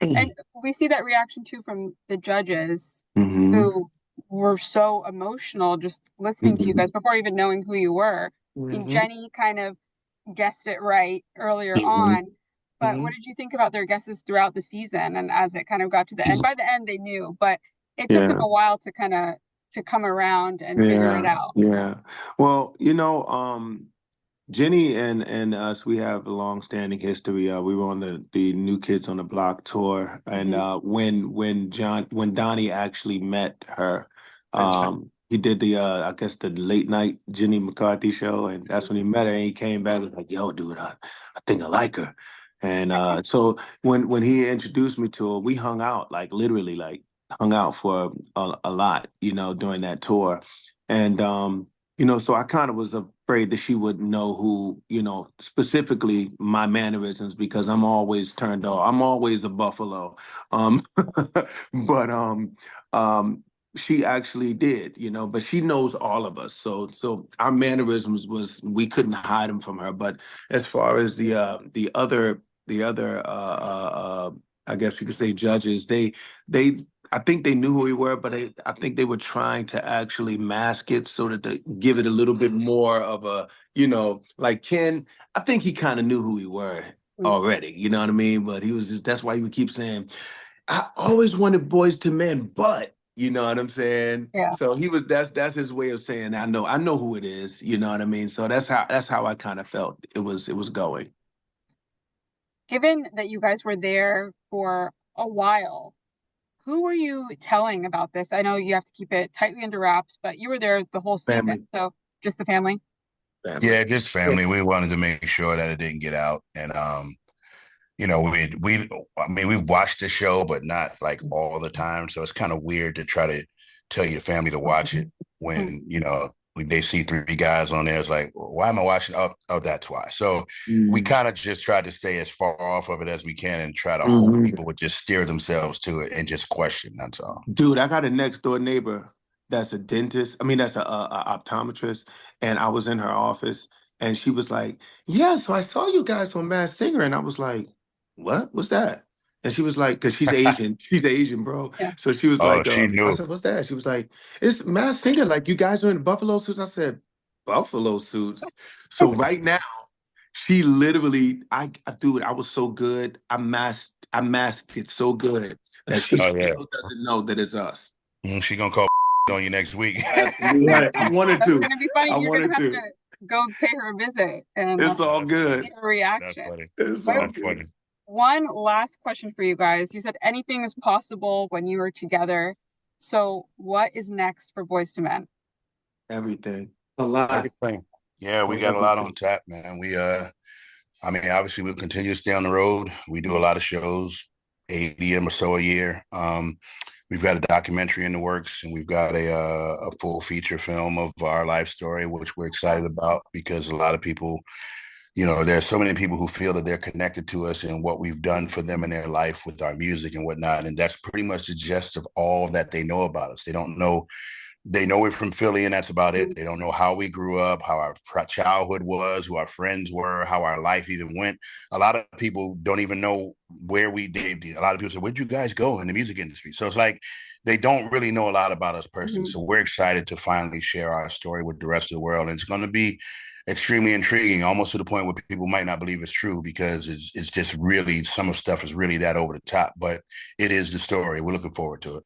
And we see that reaction too from the judges Hmm. who were so emotional just listening to you Hmm. guys before even knowing who you were. I mean, Hmm. Jenny kind of guessed it right earlier Hmm. on, but what did you think about their guesses throughout the season and as it kind of got to the end? Hmm. By the end, they knew, but it took them Yeah. a while to kind of to come around and figure it Yeah. out. Yeah. Well, Jenny and us, we have a long-standing history. We were on the New Kids on the Block tour, and Hmm. when Donnie actually met her, he did the I guess the late night Jenny McCarthy show, and that's when he met her. And he came back and was like, "Yo, dude, I think I like her." And so when he introduced me to her, we hung out like literally like hung out for a lot, during that tour, and so I kind of was afraid that she would know who, specifically my mannerisms because I'm always turned off. I'm always a buffalo. Um, but she actually did, but she knows all of us. So our mannerisms we couldn't hide them from her. But as far as the other I guess you could say judges, they I think they knew who we were, but I think they were trying to actually mask it so that they give it a little bit more of a, like Ken, I think he kind of knew who we were already, you know what I mean? But he was just, that's why he would keep saying, I always wanted boys to men, but you know what I'm saying? Yeah. So that's his way of saying, I know who it is, you know what I mean? So that's how I kind of felt it was going. Given that you guys were there for a while, who were you telling about this? I know you have to keep it tightly under wraps, but you were there the whole season, Family, so just the family. family. Yeah, just family. We wanted to make sure that it didn't get out. And I mean, we've watched the show, but not like all the time. So it's kind of weird to try to tell your family to watch it Mm. when, when they see three guys on there. It's like, why am I watching? Oh, that's why. So we Mm-hmm. kind of just tried to stay as far off of it as we can and try to hope Mm-hmm. people would just steer themselves to it and just question. That's all. Dude, I got a next door neighbor that's a dentist. I mean, that's a optometrist. And I was in her office and she was like, "Yeah, so I saw you guys on Mass Singer." And I was like, "What? What's that?" And she was like, because she's Asian. She's Asian, bro. Yeah. So she was Oh, like, she I knew. said, "What's that?" She was like, "It's Mass Singer. Like, you guys are in buffalo suits." I said, "Buffalo suits." So right now, she literally, dude, I was so good. I masked it so good that she Oh, yeah. still doesn't know that it's us. She gonna call on you next week. Absolutely right. I wanted That's to. gonna be funny. I You're gonna wanted have to to. go pay her a visit and It's all That's funny. get good. a That's reaction. funny. It's I have all That's good. funny. one last question for you guys. You said anything is possible when you were together. So what is next for Boys to Men? Everything. A lot. Everything. Yeah, we got a lot on Everything. tap, man. I mean, obviously we'll continue to stay on the road. We do a lot of shows, 80 or so a year. We've got a documentary in the works, and we've got a full feature film of our life story, which we're excited about because a lot of people, there's so many people who feel that they're connected to us and what we've done for them in their life with our music and whatnot. And that's pretty much the gist of all that they know about us. They know we're from Philly, and that's about it. They don't know how we grew up, how our childhood was, who our friends were, how our life even went. A lot of people don't even know where we did. A lot of people say, "Where'd you guys go in the music industry?" So it's like they don't really know a lot about us personally. Mhm. So we're excited to finally share our story with the rest of the world, and it's going to be extremely intriguing, almost to the point where people might not believe it's true because it's just really some of the stuff is really that over the top. But it is the story. We're looking forward to it.